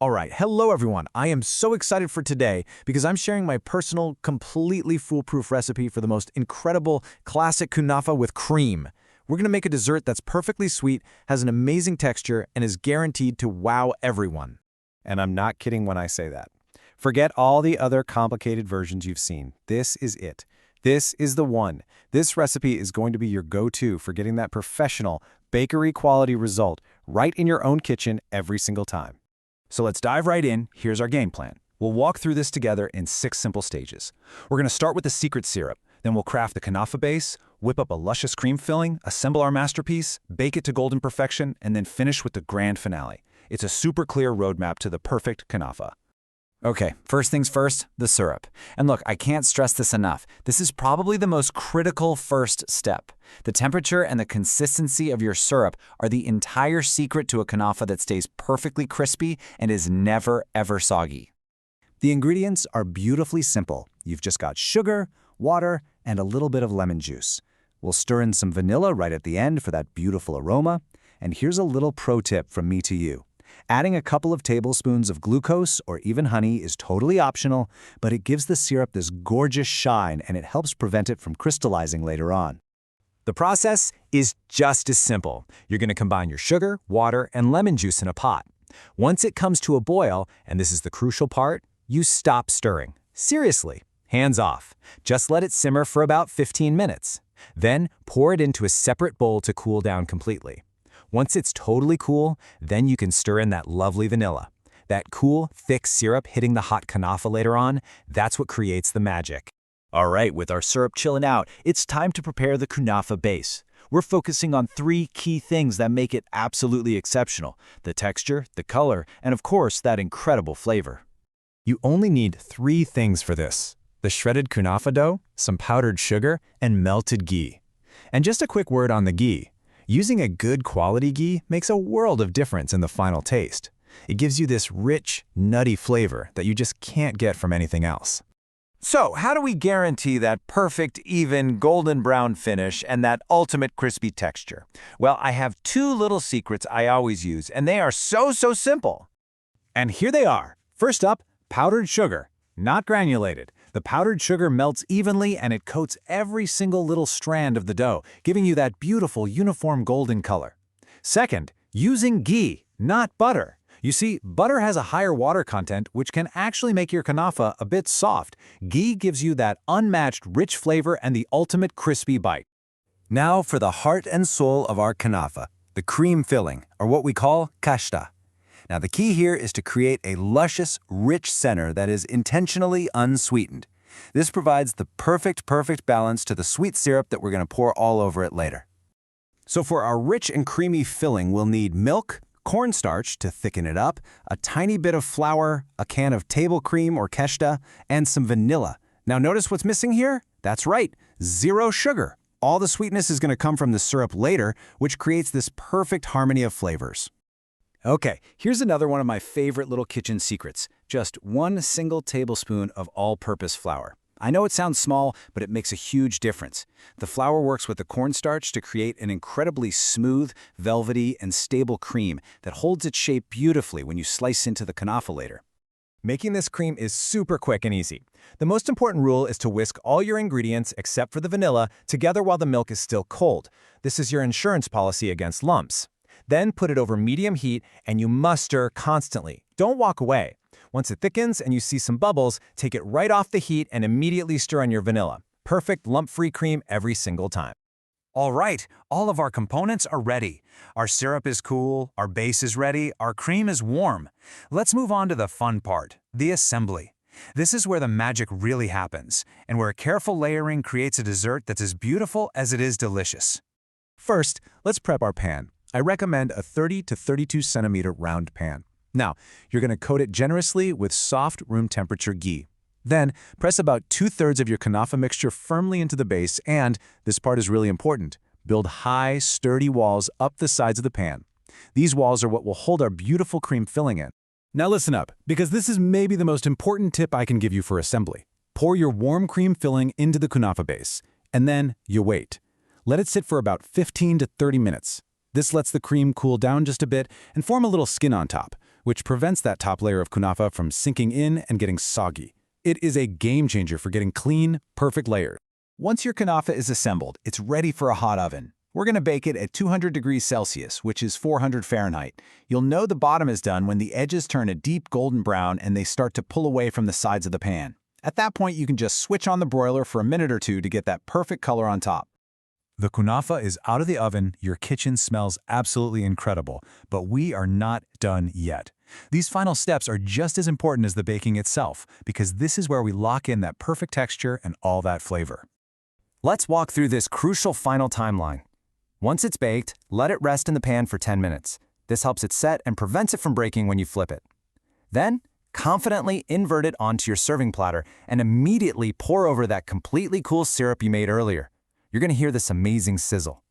All right, hello everyone. I am so excited for today because I'm sharing my personal, completely foolproof recipe for the most incredible classic kunafa with cream. We're going to make a dessert that's perfectly sweet, has an amazing texture, and is guaranteed to wow everyone. And I'm not kidding when I say that. Forget all the other complicated versions you've seen. This is it. This is the one. This recipe is going to be your go-to for getting that professional, bakery-quality result right in your own kitchen every single time. So let's dive right in. Here's our game plan. We'll walk through this together in 6 simple stages. We're going to start with the secret syrup. Then we'll craft the Kunafa base, whip up a luscious cream filling, assemble our masterpiece, bake it to golden perfection, and then finish with the grand finale. It's a super clear roadmap to the perfect Kunafa. Okay, first things first, the syrup. And look, I can't stress this enough. This is probably the most critical first step. The temperature and the consistency of your syrup are the entire secret to a kunafa that stays perfectly crispy and is never, ever soggy. The ingredients are beautifully simple. You've just got sugar, water, and a little bit of lemon juice. We'll stir in some vanilla right at the end for that beautiful aroma. And here's a little pro tip from me to you. Adding a couple of tablespoons of glucose or even honey is totally optional, but it gives the syrup this gorgeous shine and it helps prevent it from crystallizing later on. The process is just as simple. You're going to combine your sugar, water, and lemon juice in a pot. Once it comes to a boil, and this is the crucial part, you stop stirring. Seriously, hands off. Just let it simmer for about 15 minutes. Then pour it into a separate bowl to cool down completely. Once it's totally cool, then you can stir in that lovely vanilla. That cool, thick syrup hitting the hot kunafa later on, that's what creates the magic. All right, with our syrup chilling out, it's time to prepare the kunafa base. We're focusing on 3 key things that make it absolutely exceptional: the texture, the color, and of course, that incredible flavor. You only need 3 things for this: the shredded kunafa dough, some powdered sugar, and melted ghee. And just a quick word on the ghee. Using a good quality ghee makes a world of difference in the final taste. It gives you this rich, nutty flavor that you just can't get from anything else. So, how do we guarantee that perfect, even, golden brown finish and that ultimate crispy texture? Well, I have 2 little secrets I always use, and they are so simple. And here they are. First up, powdered sugar, not granulated. The powdered sugar melts evenly and it coats every single little strand of the dough, giving you that beautiful uniform golden color. Second, using ghee, not butter. You see, butter has a higher water content, which can actually make your kunafa a bit soft. Ghee gives you that unmatched rich flavor and the ultimate crispy bite. Now for the heart and soul of our kunafa, the cream filling, or what we call bil-Qishta. Now the key here is to create a luscious, rich center that is intentionally unsweetened. This provides the perfect balance to the sweet syrup that we're going to pour all over it later. So for our rich and creamy filling, we'll need milk, cornstarch to thicken it up, a tiny bit of flour, a can of table cream or bil-Qishta, and some vanilla. Now notice what's missing here? That's right, 0 sugar. All the sweetness is going to come from the syrup later, which creates this perfect harmony of flavors. Okay, here's another one of my favorite little kitchen secrets. Just 1 single tablespoon of all-purpose flour. I know it sounds small, but it makes a huge difference. The flour works with the cornstarch to create an incredibly smooth, velvety, and stable cream that holds its shape beautifully when you slice into the kunafa later. Making this cream is super quick and easy. The most important rule is to whisk all your ingredients, except for the vanilla, together while the milk is still cold. This is your insurance policy against lumps. Then put it over medium heat, and you must stir constantly. Don't walk away. Once it thickens and you see some bubbles, take it right off the heat and immediately stir in your vanilla. Perfect lump-free cream every single time. All right, all of our components are ready. Our syrup is cool, our base is ready, our cream is warm. Let's move on to the fun part, the assembly. This is where the magic really happens, and where careful layering creates a dessert that's as beautiful as it is delicious. First, let's prep our pan. I recommend a 30 to 32 centimeter round pan. Now, you're going to coat it generously with soft room temperature ghee. Then, press about 2/3 of your kunafa mixture firmly into the base and, this part is really important, build high, sturdy walls up the sides of the pan. These walls are what will hold our beautiful cream filling in. Now listen up, because this is maybe the most important tip I can give you for assembly. Pour your warm cream filling into the kunafa base, and then you wait. Let it sit for about 15 to 30 minutes. This lets the cream cool down just a bit and form a little skin on top. which prevents that top layer of kunafa from sinking in and getting soggy. It is a game changer for getting clean, perfect layers. Once your Kunafa is assembled, it's ready for a hot oven. We're going to bake it at 200 degrees Celsius, which is 400 Fahrenheit. You'll know the bottom is done when the edges turn a deep golden brown and they start to pull away from the sides of the pan. At that point, you can just switch on the broiler for a minute or two to get that perfect color on top. The Kunafa is out of the oven, your kitchen smells absolutely incredible, but we are not done yet. These final steps are just as important as the baking itself, because this is where we lock in that perfect texture and all that flavor. Let's walk through this crucial final timeline. Once it's baked, let it rest in the pan for 10 minutes. This helps it set and prevents it from breaking when you flip it. Then, confidently invert it onto your serving platter and immediately pour over that completely cool syrup you made earlier. You're going to hear this amazing sizzle.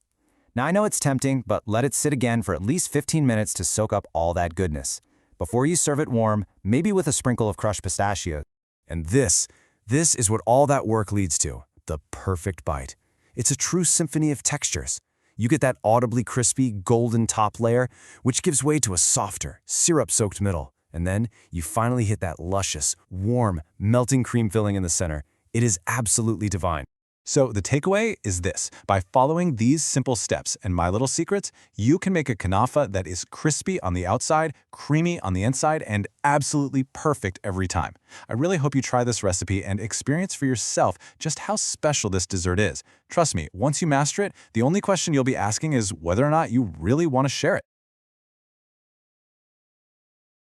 Now I know it's tempting, but let it sit again for at least 15 minutes to soak up all that goodness. Before you serve it warm, maybe with a sprinkle of crushed pistachios. And this is what all that work leads to, the perfect bite. It's a true symphony of textures. You get that audibly crispy, golden top layer, which gives way to a softer, syrup-soaked middle. And then you finally hit that luscious, warm, melting cream filling in the center. It is absolutely divine. So the takeaway is this. By following these simple steps and my little secrets, you can make a Kunafa that is crispy on the outside, creamy on the inside, and absolutely perfect every time. I really hope you try this recipe and experience for yourself just how special this dessert is. Trust me, once you master it, the only question you'll be asking is whether or not you really want to share it.